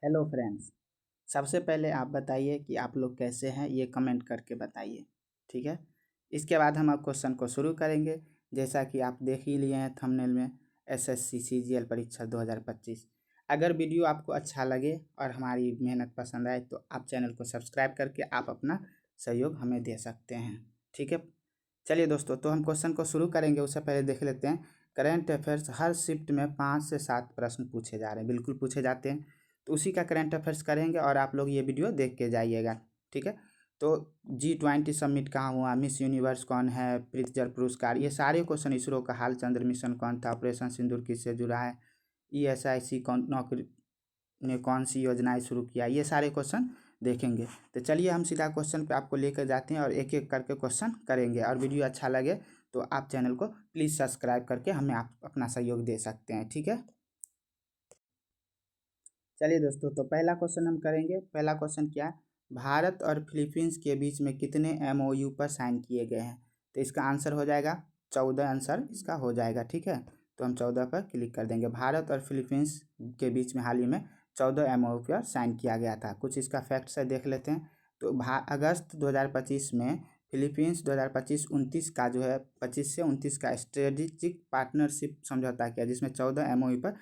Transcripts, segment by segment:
Hello friends. सबसे पहले आप बताइए कि आप लोग कैसे हैं, ये कमेंट करके बताइए। ठीक है। इसके बाद हम अब क्वेश्चन को शुरू करेंगे। जैसा कि आप देख ही लिए हैं थंबनेल में, एसएससी सीजीएल परीक्षा 2025। अगर वीडियो आपको अच्छा लगे और हमारी मेहनत पसंद आए तो आप चैनल को सब्सक्राइब करके आप अपना सहयोग हमें दे सकते हैं। ठीक है। चलिए दोस्तों, तो हम क्वेश्चन को शुरू करेंगे। उससे पहले देख लेते हैं। करेंट अफेयर्स हर शिफ्ट में 5 से 7 प्रश्न पूछे जा रहे हैं, बिल्कुल पूछे जाते हैं। तो उसी का करंट अफेयर्स करेंगे और आप लोग ये वीडियो देख के जाइएगा। ठीक है। तो G20 समिट कहाँ हुआ, मिस यूनिवर्स कौन है, प्रित्जर पुरस्कार, ये सारे क्वेश्चन, इसरो का हाल चंद्र मिशन कौन था, ऑपरेशन सिंदूर किससे जुड़ा है, ESIC कौन नौकरी ने कौन सी योजनाएं शुरू किया, ये सारे क्वेश्चन देखेंगे। तो चलिए हम सीधा क्वेश्चन पे आपको लेकर जाते हैं और एक एक करके क्वेश्चन करेंगे। और वीडियो अच्छा लगे तो आप चैनल को प्लीज़ सब्सक्राइब करके हमें आप अपना सहयोग दे सकते हैं। ठीक है। चलिए दोस्तों, तो पहला क्वेश्चन हम करेंगे। पहला क्वेश्चन क्या है, भारत और फिलीपींस के बीच में कितने MOU पर साइन किए गए हैं। तो इसका आंसर हो जाएगा 14। आंसर इसका हो जाएगा। ठीक है। तो हम 14 पर क्लिक कर देंगे। भारत और फिलीपींस के बीच में हाल ही में 14 MOU पर साइन किया गया था। कुछ इसका फैक्ट्स है, देख लेते हैं। तो अगस्त 2025 में फिलीपींस 2025-29 का जो है 25 से 29 का स्ट्रेटेजिक पार्टनरशिप समझौता किया, जिसमें 14 MOU पर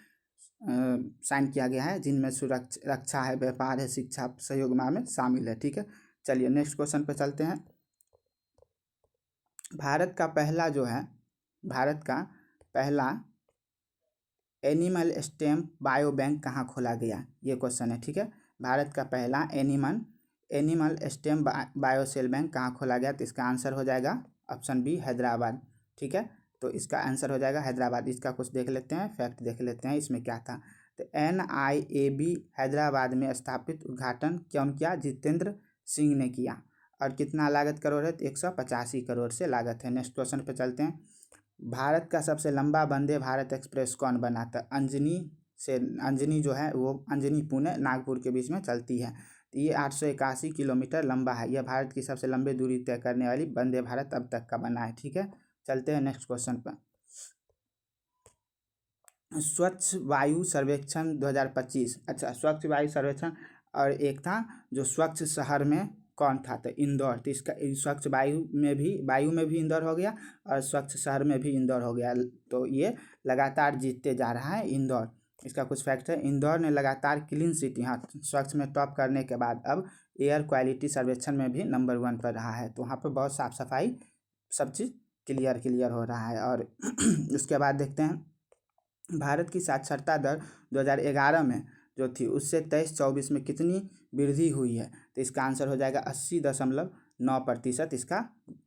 साइन किया गया है, जिनमें सुरक्षा, रक्षा है, व्यापार है, शिक्षा, सहयोग में शामिल है। ठीक है। चलिए नेक्स्ट क्वेश्चन पे चलते हैं। भारत का पहला जो है, भारत का पहला एनिमल स्टेम बायो बैंक कहाँ खोला गया, ये क्वेश्चन है। ठीक है। भारत का पहला एनिमल स्टेम बायोसेल बैंक कहाँ खोला गया, तो इसका आंसर हो जाएगा ऑप्शन बी, हैदराबाद। ठीक है। तो इसका आंसर हो जाएगा हैदराबाद। इसका कुछ देख लेते हैं, फैक्ट देख लेते हैं इसमें क्या था। तो NIAB हैदराबाद में स्थापित उद्घाटन कौन किया, जितेंद्र सिंह ने किया। और कितना लागत करोड़ है, तो 185 करोड़ से लागत है। नेक्स्ट क्वेश्चन पे चलते हैं। भारत का सबसे लंबा वंदे भारत एक्सप्रेस कौन बनाता है, अंजनी जो है वो अंजनी पुणे नागपुर के बीच में चलती है। तो ये 881 किलोमीटर लंबा है। यह भारत की सबसे लंबी दूरी तय करने वाली वंदे भारत अब तक का बना है। ठीक है। चलते हैं नेक्स्ट क्वेश्चन पर। स्वच्छ वायु सर्वेक्षण 2025, अच्छा स्वच्छ वायु सर्वेक्षण, और एक था जो स्वच्छ शहर में कौन था, तो इंदौर। तो इसका स्वच्छ वायु में भी इंदौर हो गया और स्वच्छ शहर में भी इंदौर हो गया। तो ये लगातार जीतते जा रहा है इंदौर। इसका कुछ फैक्ट है, इंदौर ने लगातार क्लीन सिटी, हाँ, स्वच्छ में टॉप करने के बाद अब एयर क्वालिटी सर्वेक्षण में भी नंबर 1 पर रहा है। तो वहाँ पर बहुत साफ सफाई, सब चीज़ क्लियर हो रहा है। और उसके बाद देखते हैं, भारत की साक्षरता दर 2011 में जो थी उससे 23-24 में कितनी वृद्धि हुई है, तो इसका आंसर हो जाएगा 80.9%। इसका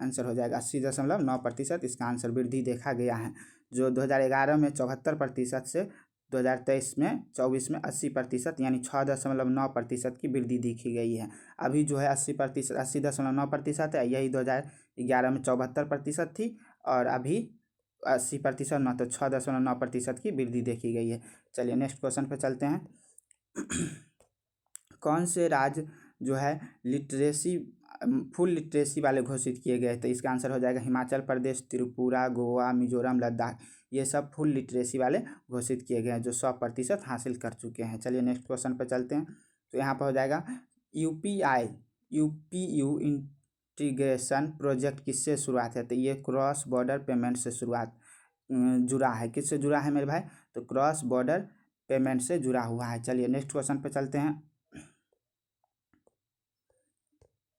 आंसर हो जाएगा 80.9%। इसका आंसर वृद्धि देखा गया है, जो 2011 में 74% से 2023 में 24 में 80%, यानी 6.9% की वृद्धि देखी गई है। अभी जो है 80%, 80.9% है। यही 2011 में 74% थी और अभी 80%, मतलब 6.9% की वृद्धि देखी गई है। चलिए नेक्स्ट क्वेश्चन पे चलते हैं। कौन से राज्य जो है लिटरेसी, फुल लिटरेसी वाले घोषित किए गए, तो इसका आंसर हो जाएगा हिमाचल प्रदेश, त्रिपुरा, गोवा, मिजोरम, लद्दाख। ये सब फुल लिटरेसी वाले घोषित किए गए हैं, जो 100% हासिल कर चुके हैं। चलिए नेक्स्ट क्वेश्चन पे चलते हैं। तो यहाँ पर हो जाएगा UPU इंटीग्रेशन प्रोजेक्ट किससे शुरुआत है, तो ये क्रॉस बॉर्डर पेमेंट से शुरुआत जुड़ा है। किससे जुड़ा है मेरे भाई, तो क्रॉस बॉर्डर पेमेंट से जुड़ा हुआ है। चलिए नेक्स्ट क्वेश्चन पे चलते हैं।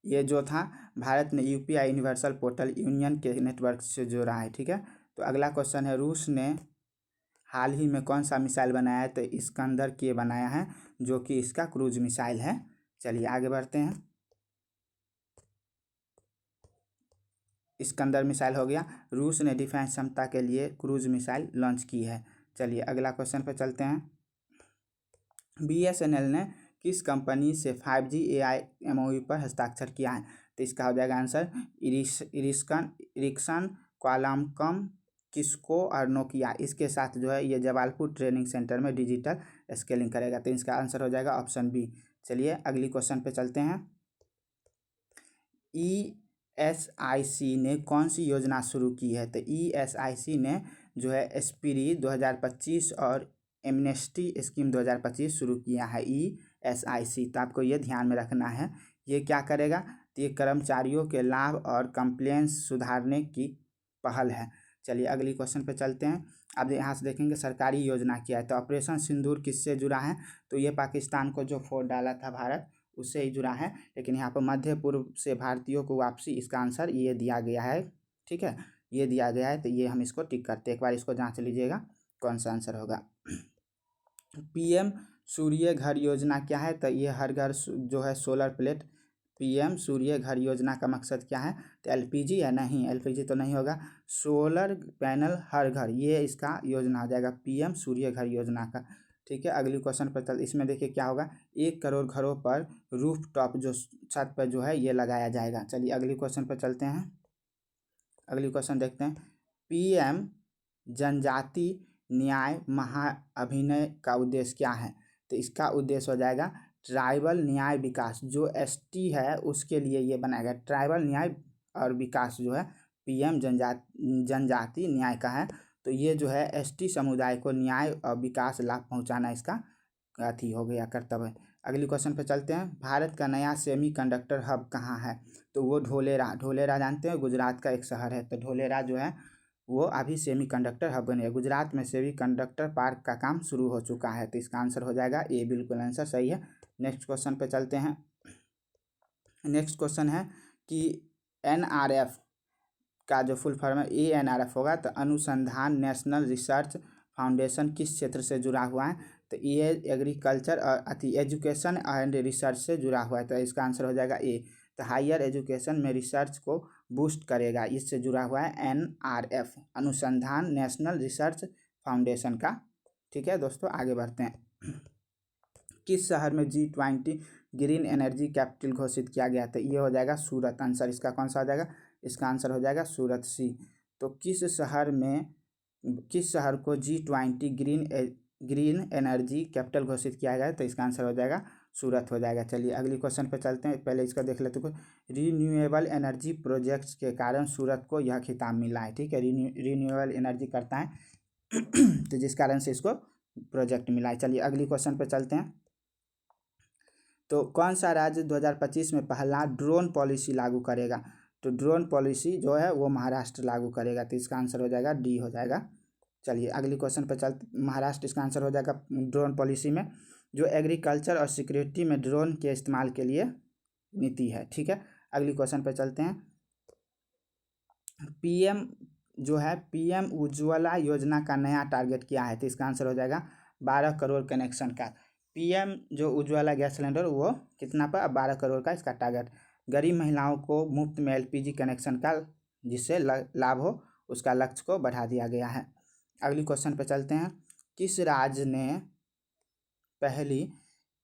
ये जो था, भारत ने UPI यूनिवर्सल पोर्टल यूनियन के नेटवर्क से जोड़ा है। ठीक है। तो अगला क्वेश्चन है, रूस ने हाल ही में कौन सा मिसाइल बनाया है, तो इस्कंदर के बनाया है, जो कि इसका क्रूज मिसाइल है। चलिए आगे बढ़ते हैं। इस्कंदर मिसाइल हो गया। रूस ने डिफेंस क्षमता के लिए क्रूज मिसाइल लॉन्च की है। चलिए अगला क्वेश्चन पे चलते हैं। BSNL ने किस कंपनी से 5G AI MOU पर हस्ताक्षर किया है, तो इसका हो जाएगा आंसर इरिक्सन, क्वालकॉम, किस्को और नोकिया। इसके साथ जो है ये जबलपुर ट्रेनिंग सेंटर में डिजिटल स्केलिंग करेगा। तो इसका आंसर हो जाएगा ऑप्शन बी। चलिए अगली क्वेश्चन पे चलते हैं। ESIC ने कौन सी योजना शुरू की है, तो ESIC ने जो है स्पिरी 2025 और एमनेस्टी स्कीम 2025 शुरू किया है। SIC। तो आपको ये ध्यान में रखना है। ये क्या करेगा, तो ये कर्मचारियों के लाभ और कंप्लेंट्स सुधारने की पहल है। चलिए अगली क्वेश्चन पे चलते हैं। अब यहाँ से देखेंगे सरकारी योजना क्या है। तो ऑपरेशन सिंदूर किससे जुड़ा है, तो ये पाकिस्तान को जो फोड़ डाला था भारत, उससे ही जुड़ा है। लेकिन यहाँ पर मध्य पूर्व से भारतीयों को वापसी, इसका आंसर ये दिया गया है। ठीक है, ये दिया गया है, तो ये हम इसको टिक करते हैं। एक बार इसको जांच लीजिएगा कौन सा आंसर होगा। PM सूर्य घर योजना क्या है, तो ये हर घर जो है सोलर प्लेट। PM सूर्य घर योजना का मकसद क्या है, तो LPG है, नहीं LPG तो नहीं होगा, सोलर पैनल हर घर, ये इसका योजना हो जाएगा PM सूर्य घर योजना का। ठीक है, अगली क्वेश्चन पर चल, इसमें देखिए क्या होगा, 1 करोड़ घरों पर रूफ टॉप जो छत पर जो है ये लगाया जाएगा। चलिए अगली क्वेश्चन पर चलते हैं। अगली क्वेश्चन देखते हैं। PM जनजाति न्याय महाअभियान का उद्देश्य क्या है, तो इसका उद्देश्य हो जाएगा ट्राइबल न्याय विकास। जो ST है उसके लिए ये बनाया गया, ट्राइबल न्याय और विकास जो है PM जनजाति न्याय का है। तो ये जो है ST समुदाय को न्याय और विकास लाभ पहुंचाना इसका अथी हो गया, कर्तव्य। अगली क्वेश्चन पे चलते हैं। भारत का नया सेमीकंडक्टर हब कहाँ है, तो वो ढोलेरा जानते हैं, गुजरात का एक शहर है। तो ढोलेरा जो है वो अभी सेमीकंडक्टर हब बनेगा। गुजरात में सेमीकंडक्टर पार्क का काम शुरू हो चुका है। तो इसका आंसर हो जाएगा ए, बिल्कुल आंसर सही है। नेक्स्ट क्वेश्चन पे चलते हैं। नेक्स्ट क्वेश्चन है कि NRF का जो फुल फॉर्म है ANRF होगा, तो अनुसंधान नेशनल रिसर्च फाउंडेशन किस क्षेत्र से जुड़ा हुआ है, तो ये एग्रीकल्चर और एजुकेशन एंड रिसर्च से जुड़ा हुआ है। तो इसका आंसर हो जाएगा ए। तो हायर एजुकेशन में रिसर्च को बूस्ट करेगा, इससे जुड़ा हुआ है NRF, अनुसंधान नेशनल रिसर्च फाउंडेशन का। ठीक है दोस्तों, आगे बढ़ते हैं। किस शहर में G20 ग्रीन एनर्जी कैपिटल घोषित किया गया था, ये हो जाएगा सूरत। आंसर इसका कौन सा हो जाएगा, इसका आंसर हो जाएगा सूरत C। तो किस शहर को G20 ग्रीन एनर्जी कैपिटल घोषित किया गया है, तो इसका आंसर हो जाएगा सूरत हो जाएगा। चलिए अगली क्वेश्चन पे चलते हैं। पहले इसका देख लेते हैं। रिन्यूएबल एनर्जी प्रोजेक्ट्स के कारण सूरत को यह खिताब मिला है। ठीक है, रिन्यूएबल एनर्जी करता है तो जिस कारण से इसको प्रोजेक्ट मिला है। चलिए अगली क्वेश्चन पे चलते हैं। तो कौन सा राज्य 2025 में पहला ड्रोन पॉलिसी लागू करेगा, तो ड्रोन पॉलिसी जो है वो महाराष्ट्र लागू करेगा। तो इसका आंसर हो जाएगा डी हो जाएगा। चलिए अगली क्वेश्चन पर चलते, महाराष्ट्र इसका आंसर हो जाएगा ड्रोन पॉलिसी में। जो एग्रीकल्चर और सिक्योरिटी में ड्रोन के इस्तेमाल के लिए नीति है। ठीक है, अगली क्वेश्चन पर चलते हैं। PM उज्ज्वला योजना का नया टारगेट क्या है, तो इसका आंसर हो जाएगा 12 करोड़ कनेक्शन का। PM जो उज्ज्वला गैस सिलेंडर वो कितना पर, 12 करोड़ का इसका टारगेट। गरीब महिलाओं को मुफ्त में LPG कनेक्शन का जिससे लाभ हो, उसका लक्ष्य को बढ़ा दिया गया है। अगली क्वेश्चन पे चलते हैं। किस राज्य ने पहली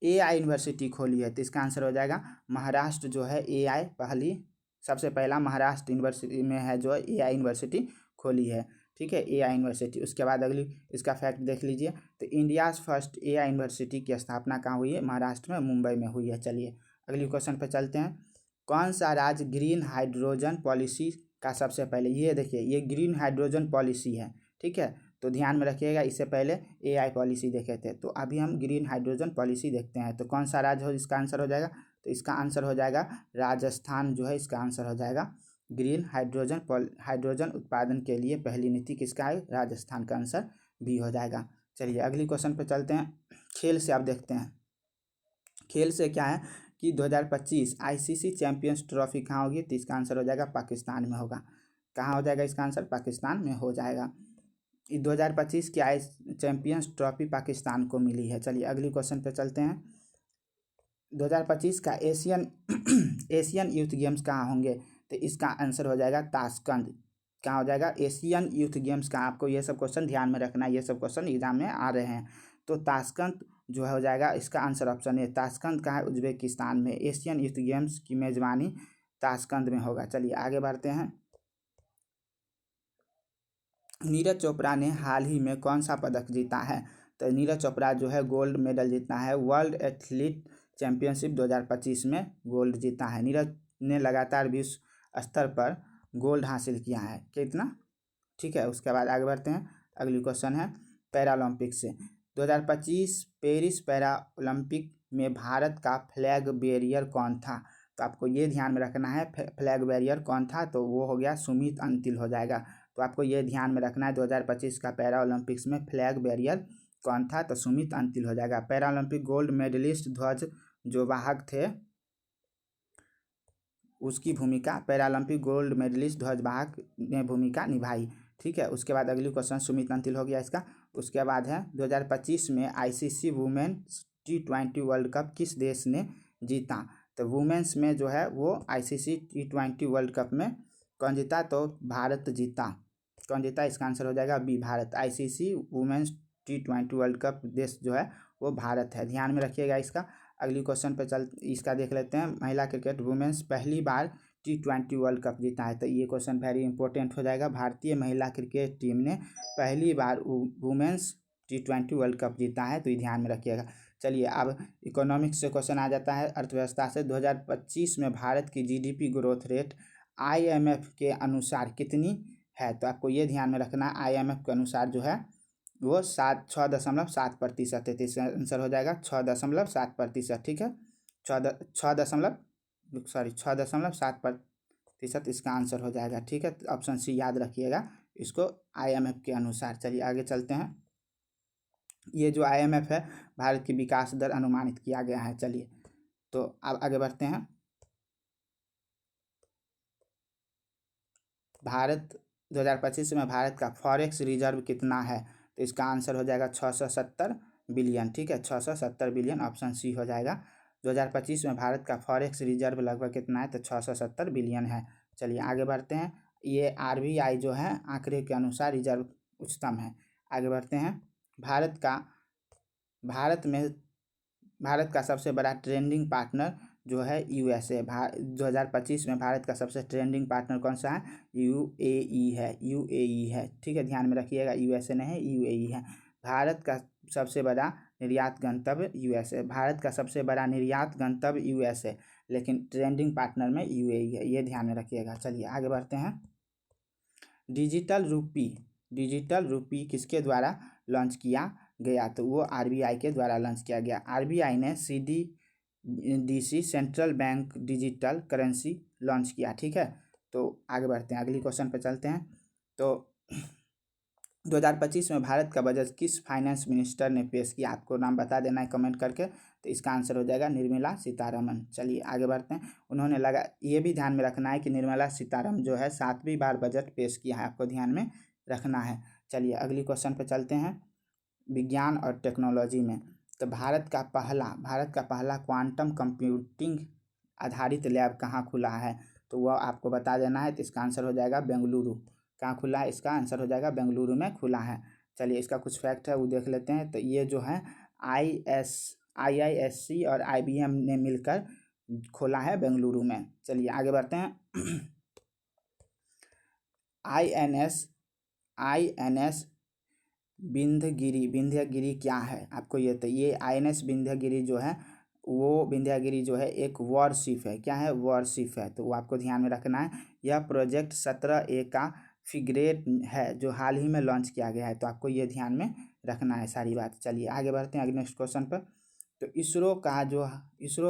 AI यूनिवर्सिटी खोली है, तो इसका आंसर हो जाएगा महाराष्ट्र जो है AI पहली सबसे पहला महाराष्ट्र यूनिवर्सिटी में है जो AI यूनिवर्सिटी खोली है। ठीक है, AI यूनिवर्सिटी। उसके बाद अगली इसका फैक्ट देख लीजिए। तो इंडियाज़ फर्स्ट AI यूनिवर्सिटी की स्थापना कहाँ हुई है, महाराष्ट्र में मुंबई में हुई है। चलिए अगली क्वेश्चन पर चलते हैं। कौन सा राज्य ग्रीन हाइड्रोजन पॉलिसी का सबसे पहले, ये देखिए ये ग्रीन हाइड्रोजन पॉलिसी है। ठीक है, तो ध्यान में रखिएगा, इससे पहले AI पॉलिसी देखे थे, तो अभी हम ग्रीन हाइड्रोजन पॉलिसी देखते हैं। तो कौन सा राज्य हो, इसका आंसर हो जाएगा, तो इसका आंसर हो जाएगा राजस्थान जो है, इसका आंसर हो जाएगा ग्रीन हाइड्रोजन उत्पादन के लिए पहली नीति किसका है, राजस्थान का आंसर भी हो जाएगा। चलिए अगली क्वेश्चन पे चलते हैं। खेल से आप देखते हैं, खेल से क्या है कि 2025 ICC चैंपियंस ट्रॉफी कहाँ होगी, तो इसका आंसर हो जाएगा पाकिस्तान में होगा। कहाँ हो जाएगा इसका आंसर, पाकिस्तान में हो जाएगा। 2025 की चैंपियंस ट्रॉफी पाकिस्तान को मिली है। चलिए अगली क्वेश्चन पे चलते हैं। 2025 का एशियन यूथ गेम्स कहाँ होंगे, तो इसका आंसर हो जाएगा ताशकंद। कहाँ हो जाएगा, एशियन यूथ गेम्स का। आपको ये सब क्वेश्चन ध्यान में रखना है, ये सब क्वेश्चन एग्जाम में आ रहे हैं। तो ताशकंद जो है हो जाएगा, इसका आंसर ऑप्शन है ताशकंद का है, उज्बेकिस्तान में। एशियन यूथ गेम्स की मेजबानी ताशकंद में होगा। चलिए आगे बढ़ते हैं। नीरज चोपड़ा ने हाल ही में कौन सा पदक जीता है, तो नीरज चोपड़ा जो है गोल्ड मेडल जीता है, वर्ल्ड एथलीट चैंपियनशिप 2025 में गोल्ड जीता है। नीरज ने लगातार विश्व स्तर पर गोल्ड हासिल किया है, कितना। ठीक है, उसके बाद आगे बढ़ते हैं। अगली क्वेश्चन है पैरालंपिक्स से। 2025 पेरिस पैरा ओलंपिक में भारत का फ्लैग बेरियर कौन था? तो आपको ये ध्यान में रखना है, फ्लैग बेरियर कौन था, तो वो हो गया सुमित अंतिल हो जाएगा। तो आपको ये ध्यान में रखना है 2025 का पैरा ओलंपिक्स में फ्लैग बेरियर कौन था, तो सुमित अंतिल हो जाएगा। पैरा ओलंपिक गोल्ड मेडलिस्ट ध्वज जो वाहक थे उसकी भूमिका, पैरालंपिक गोल्ड मेडलिस्ट ध्वजवाहक ने भूमिका निभाई। ठीक है, उसके बाद अगली क्वेश्चन सुमित अंतिल हो गया इसका। उसके बाद है 2025 में ICC women's T20 world cup किस देश ने जीता? तो वुमेन्स में जो है वो आईसीसी T20 वर्ल्ड कप में कौन जीता? तो भारत जीता। कौन जीता? इसका आंसर हो जाएगा B, Bharat. ICC women's T20 world cup देश जो है वो भारत है, ध्यान में रखिएगा इसका। अगली क्वेश्चन पे इसका देख लेते हैं। महिला क्रिकेट वुमेन्स पहली बार T20 वर्ल्ड कप जीता है, तो ये क्वेश्चन वेरी इंपॉर्टेंट हो जाएगा। भारतीय महिला क्रिकेट टीम ने पहली बार वुमेन्स T20 वर्ल्ड कप जीता है, तो ये ध्यान में रखिएगा। चलिए अब इकोनॉमिक्स से क्वेश्चन आ जाता है, अर्थव्यवस्था से। 2025 में भारत की जीडीपी ग्रोथ रेट IMF के अनुसार कितनी है? तो आपको ये ध्यान में रखना है, IMF के अनुसार जो है वो 6.7% है, तो इसका आंसर हो जाएगा 6.7%। ठीक है, 6.7% इसका आंसर हो जाएगा। ठीक है, ऑप्शन सी याद रखिएगा इसको, IMF के अनुसार। चलिए आगे चलते हैं। ये जो IMF है, भारत की विकास दर अनुमानित किया गया है। चलिए तो अब आगे बढ़ते हैं। भारत 2025 में भारत का फॉरेक्स रिजर्व कितना है? तो इसका आंसर हो जाएगा 670 बिलियन। ठीक है, 670 बिलियन, ऑप्शन सी हो जाएगा। 2025 में भारत का फॉरेक्स रिजर्व लगभग कितना है? तो 670 बिलियन है। चलिए आगे बढ़ते हैं। ये RBI जो है आंकड़े के अनुसार रिजर्व उच्चतम है। आगे बढ़ते हैं। भारत का सबसे बड़ा ट्रेंडिंग पार्टनर जो है USA। 2025 में भारत का सबसे ट्रेंडिंग पार्टनर कौन सा है? UAE है, UAE है। ठीक है, ध्यान में रखिएगा, USA नहीं है, UAE है। भारत का सबसे बड़ा निर्यात गंतव्य USA, भारत का सबसे बड़ा निर्यात गंतव्य USA, लेकिन ट्रेंडिंग पार्टनर में UAE है, ये ध्यान में रखिएगा। चलिए आगे बढ़ते हैं। डिजिटल रूपी किसके द्वारा लॉन्च किया गया? तो वो RBI के द्वारा लॉन्च किया गया। RBI ने CBDC central bank digital currency launch किया। ठीक है, तो आगे बढ़ते हैं, अगली क्वेश्चन पे चलते हैं। तो 2025 में भारत का बजट किस फाइनेंस मिनिस्टर ने पेश किया? आपको नाम बता देना है कमेंट करके, तो इसका आंसर हो जाएगा निर्मला सीतारमन। चलिए आगे बढ़ते हैं। उन्होंने ये भी ध्यान में रखना है कि निर्मला सीतारमन जो है 7वीं बार बजट पेश किया है, आपको ध्यान में रखना है। चलिए अगली क्वेश्चन पे चलते हैं। विज्ञान और टेक्नोलॉजी में, तो भारत का पहला क्वांटम कंप्यूटिंग आधारित लैब कहाँ खुला है? तो वह आपको बता देना है, तो इसका आंसर हो जाएगा बेंगलुरु। कहाँ खुला है? इसका आंसर हो जाएगा बेंगलुरु में खुला है। चलिए इसका कुछ फैक्ट है वो देख लेते हैं। तो ये जो है IISc और IBM ने मिलकर खोला है बेंगलुरु में। चलिए आगे बढ़ते हैं। INS विंध्यगिरी क्या है? आपको ये INS विंध्यगिरी जो है वो विंध्यगिरी जो है एक वॉरशिप है। क्या है? वॉरशिप है, तो वो आपको ध्यान में रखना है। यह प्रोजेक्ट 17A का फ्रिगेट है जो हाल ही में लॉन्च किया गया है, तो आपको ये ध्यान में रखना है सारी बात। चलिए आगे बढ़ते हैं नेक्स्ट क्वेश्चन पर। तो इसरो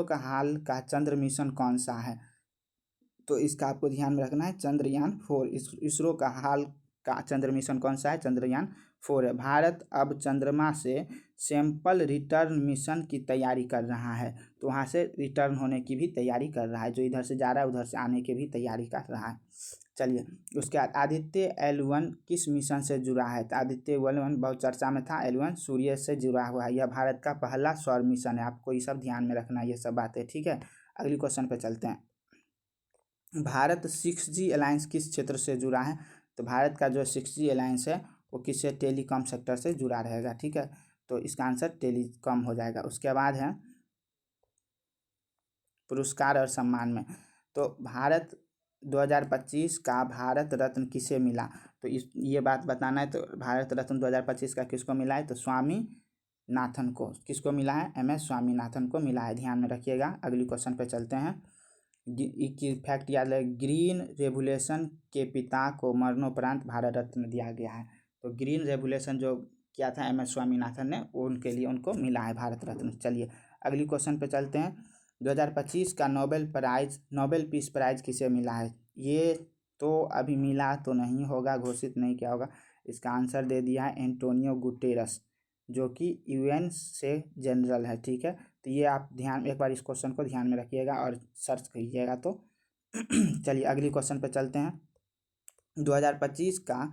का हाल का चंद्र मिशन कौन सा है? तो इसका आपको ध्यान में रखना है चंद्रयान 4। इसरो का हाल का चंद्र मिशन कौन सा है? चंद्रयान 4 है। भारत अब चंद्रमा से सैंपल रिटर्न मिशन की तैयारी कर रहा है, तो वहाँ से रिटर्न होने की भी तैयारी कर रहा है, जो इधर से जा रहा है उधर से आने की भी तैयारी कर रहा है। चलिए उसके बाद आदित्य L1 किस मिशन से जुड़ा है? तो आदित्य L1 बहुत चर्चा में था। L1 सूर्य से जुड़ा हुआ है, यह भारत का पहला सौर मिशन है। आपको ये सब ध्यान में रखना है, ये सब बातें। ठीक है, अगली क्वेश्चन पे चलते हैं। भारत 6G अलायंस किस क्षेत्र से जुड़ा है? तो भारत का जो 6G अलायंस है वो किससे? टेलीकॉम सेक्टर से जुड़ा रहेगा। ठीक है, तो इसका आंसर टेलीकॉम हो जाएगा। उसके बाद है पुरस्कार और सम्मान में, तो भारत 2025 का भारत रत्न किसे मिला? तो ये बात बताना है। तो भारत रत्न 2025 का किसको मिला है? तो स्वामीनाथन को। किसको मिला है? MS स्वामीनाथन को मिला है, ध्यान में रखिएगा। अगली क्वेश्चन पे चलते हैं। फैक्ट याद है, ग्रीन रेवोल्यूशन के पिता को मरणोपरांत भारत रत्न दिया गया है। तो ग्रीन रेवोल्यूशन जो किया था MS स्वामीनाथन ने, उनके लिए उनको मिला है भारत रत्न। चलिए अगली क्वेश्चन पे चलते हैं। 2025 का नोबेल पीस प्राइज किसे मिला है? ये तो अभी मिला तो नहीं होगा, घोषित नहीं किया होगा। इसका आंसर दे दिया है एंटोनियो गुटेरस, जो कि UN से जनरल है। ठीक है, तो ये आप एक बार इस क्वेश्चन को ध्यान में रखिएगा और सर्च कीजिएगा तो। चलिए अगली क्वेश्चन पे चलते हैं। 2025 का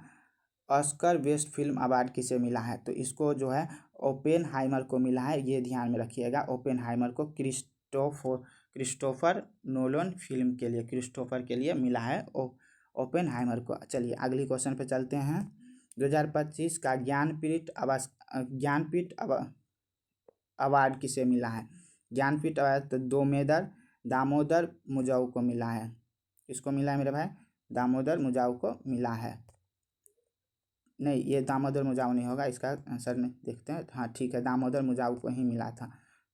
ऑस्कर बेस्ट फिल्म अवार्ड किसे मिला है? तो इसको जो है ओपेनहाइमर को मिला है, ये ध्यान में रखिएगा। ओपेनहाइमर को क्रिस्टोफर नोलन फिल्म के लिए, क्रिस्टोफर के लिए मिला है ओपेनहाइमर को। चलिए अगली क्वेश्चन पे चलते हैं। 2025 का ज्ञानपीठ अवार्ड किसे मिला है? ज्ञानपीठ अवार्ड तो दामोदर मुजाऊ को मिला है। किसको मिला है मेरे भाई? दामोदर मुजाऊ को मिला है। नहीं, ये दामोदर मुजाऊ नहीं होगा, इसका आंसर में देखते हैं। हाँ ठीक है, दामोदर मुजाऊ को ही मिला था,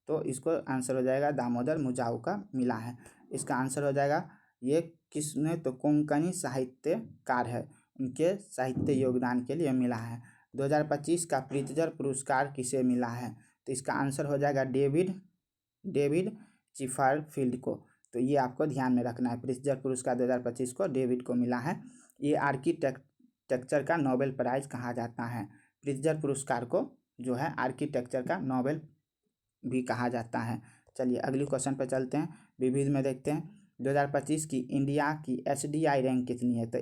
तो इसको आंसर हो जाएगा दामोदर मुजाऊ का मिला है। इसका आंसर हो जाएगा, ये किसने? तो कोंकणी साहित्यकार है, उनके साहित्य योगदान के लिए मिला है। 2025 का प्रित्जर पुरस्कार किसे मिला है? तो इसका आंसर हो जाएगा डेविड चिपरफील्ड को। तो ये आपको ध्यान में रखना है, प्रित्जर पुरस्कार 2025 को डेविड को मिला है। ये आर्किटेक्चर का नोबेल प्राइज कहा जाता है। प्रित्जर पुरस्कार को जो है आर्किटेक्चर का नोबेल भी कहा जाता है। चलिए अगली क्वेश्चन पर चलते हैं। विविध में देखते हैं 2025 की इंडिया की SDI रैंक कितनी है? तो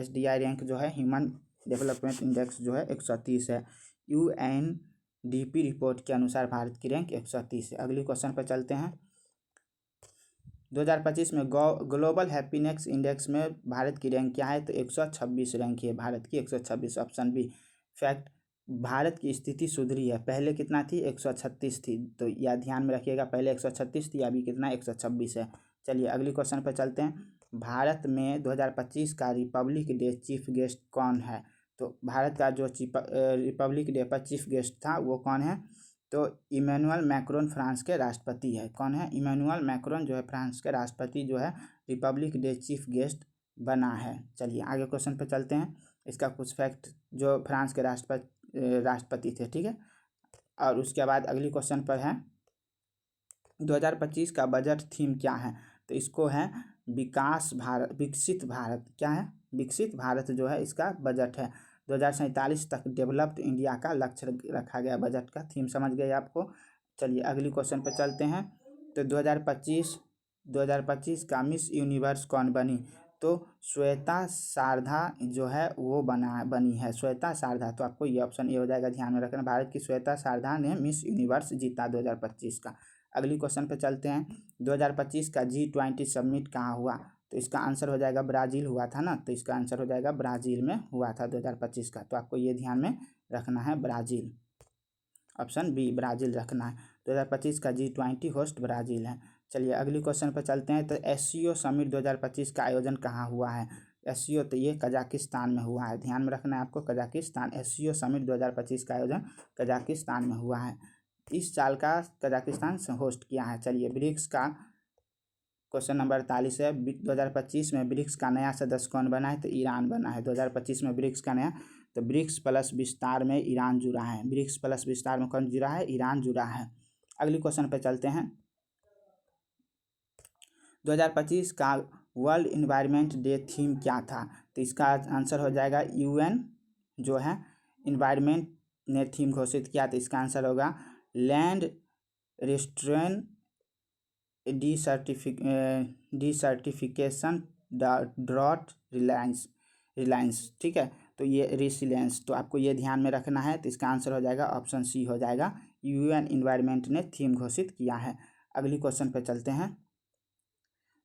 SDI रैंक जो है ह्यूमन डेवलपमेंट इंडेक्स जो है 130 है। UNDP रिपोर्ट के अनुसार भारत की रैंक 130 है। अगली क्वेश्चन पर चलते हैं। 2025 में ग्लोबल हैप्पीनेस इंडेक्स में भारत की रैंक क्या है? तो 126 रैंक है भारत की, 126। ऑप्शन बी फैक्ट, भारत की स्थिति सुधरी है। पहले कितना थी? 136 थी, तो यह ध्यान में रखिएगा, पहले 136 थी, अभी कितना? 126 है। चलिए अगली क्वेश्चन पर चलते हैं। भारत में 2025 का रिपब्लिक डे चीफ गेस्ट कौन है? तो भारत का जो रिपब्लिक डे पर चीफ गेस्ट था वो कौन है? तो इमैनुअल मैक्रोन फ्रांस के राष्ट्रपति है। कौन है? इमैनुअल मैक्रोन जो है फ्रांस के राष्ट्रपति जो है रिपब्लिक डे चीफ गेस्ट बना है। चलिए आगे क्वेश्चन पे चलते हैं। इसका कुछ फैक्ट, जो फ्रांस के राष्ट्रपति थे, ठीक है। और उसके बाद अगली क्वेश्चन पर है 2025 का बजट थीम क्या है? तो इसको है विकसित भारत। क्या है? विकसित भारत जो है इसका बजट है। 2047 तक डेवलप्ड इंडिया का लक्ष्य रखा गया। बजट का थीम समझ गए आपको। चलिए अगली क्वेश्चन पे चलते हैं। तो 2025 का मिस यूनिवर्स कौन बनी? तो श्वेता शारदा जो है वो बनी है, श्वेता शारदा। तो आपको ये ऑप्शन ए हो जाएगा, ध्यान में रखना। भारत की श्वेता शारदा ने मिस यूनिवर्स जीता 2025 का। अगली क्वेश्चन पे चलते हैं। 2025 का G20 समिट कहाँ हुआ? तो इसका आंसर हो जाएगा ब्राज़ील हुआ था ना, तो इसका आंसर हो जाएगा ब्राज़ील में हुआ था 2025 का। तो आपको ये ध्यान में रखना है, ब्राज़ील। ऑप्शन बी ब्राज़ील रखना है। 2025 का G20 होस्ट ब्राज़ील है। चलिए अगली क्वेश्चन पर चलते हैं। तो SCO समिट 2025 का आयोजन कहाँ हुआ है? SCO तो ये कजाकिस्तान में हुआ है, ध्यान में रखना है आपको, कजाकिस्तान। SCO समिट 2025 का आयोजन कजाकिस्तान में हुआ है। इस साल का कजाकिस्तान से होस्ट किया है। चलिए ब्रिक्स का क्वेश्चन नंबर 48 है। 2025 में ब्रिक्स का नया सदस्य कौन बना है? तो ईरान बना है 2025 में ब्रिक्स का नया। तो ब्रिक्स प्लस विस्तार में ईरान जुड़ा है। ब्रिक्स प्लस विस्तार में कौन जुड़ा है? ईरान जुड़ा है। अगली क्वेश्चन पे चलते हैं। 2025 का वर्ल्ड इन्वायरमेंट डे थीम क्या था? तो इसका आंसर हो जाएगा UN जो है इन्वायरमेंट ने थीम घोषित किया, तो इसका आंसर होगा लैंड रेस्टोरेंट डिसर्टिफिकेशन ड्रॉट रिलायंस। ठीक है, तो ये रेसिलेंस, तो आपको ये ध्यान में रखना है। तो इसका आंसर हो जाएगा ऑप्शन सी हो जाएगा, UN इन्वायरमेंट ने थीम घोषित किया है। अगली क्वेश्चन पे चलते हैं।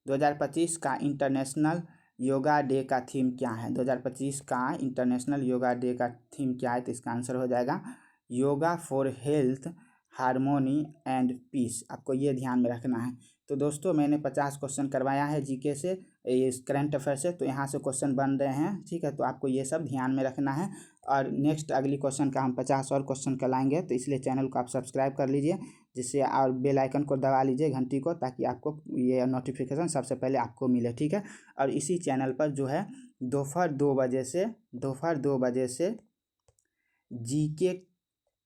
2025 का इंटरनेशनल योगा डे का थीम क्या है? 2025 का इंटरनेशनल योगा डे का थीम क्या है? तो इसका आंसर हो जाएगा yoga for health, harmony and peace. आपको ये ध्यान में रखना है। तो दोस्तों मैंने 50 क्वेश्चन करवाया है GK से, ये करंट अफेयर से, तो यहाँ से क्वेश्चन बन रहे हैं, ठीक है। तो आपको ये सब ध्यान में रखना है। और नेक्स्ट अगली क्वेश्चन का हम 50 और क्वेश्चन का लाएंगे, तो इसलिए चैनल को आप सब्सक्राइब कर लीजिए, जिससे और बेल आइकन को दबा लीजिए, घंटी को, ताकि आपको ये नोटिफिकेशन सबसे पहले आपको मिले, ठीक है। और इसी चैनल पर जो है दोपहर 2 बजे से GK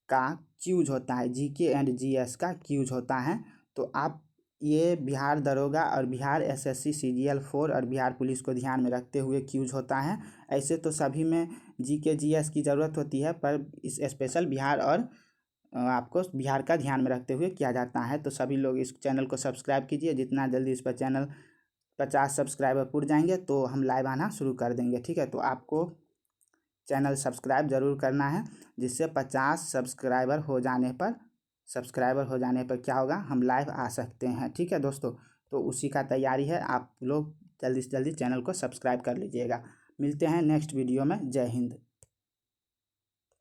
का क्यूज होता है, जीके एंड जीएस का क्यूज होता है। तो आप ये बिहार दरोगा और बिहार एसएससी सीजीएल 4 और बिहार पुलिस को ध्यान में रखते हुए क्यूज होता है। ऐसे तो सभी में जीके जीएस की ज़रूरत होती है, पर इस स्पेशल बिहार और आपको बिहार का ध्यान में रखते हुए किया जाता है। तो सभी लोग इस चैनल को सब्सक्राइब कीजिए, जितना जल्दी इस पर चैनल 50 सब्सक्राइबर पूर जाएंगे तो हम लाइव आना शुरू कर देंगे, ठीक है। तो आपको चैनल सब्सक्राइब ज़रूर करना है, जिससे 50 सब्सक्राइबर हो जाने पर क्या होगा, हम लाइव आ सकते हैं, ठीक है दोस्तों। तो उसी का तैयारी है, आप लोग जल्दी से जल्दी चैनल को सब्सक्राइब कर लीजिएगा। मिलते हैं नेक्स्ट वीडियो में। जय हिंद।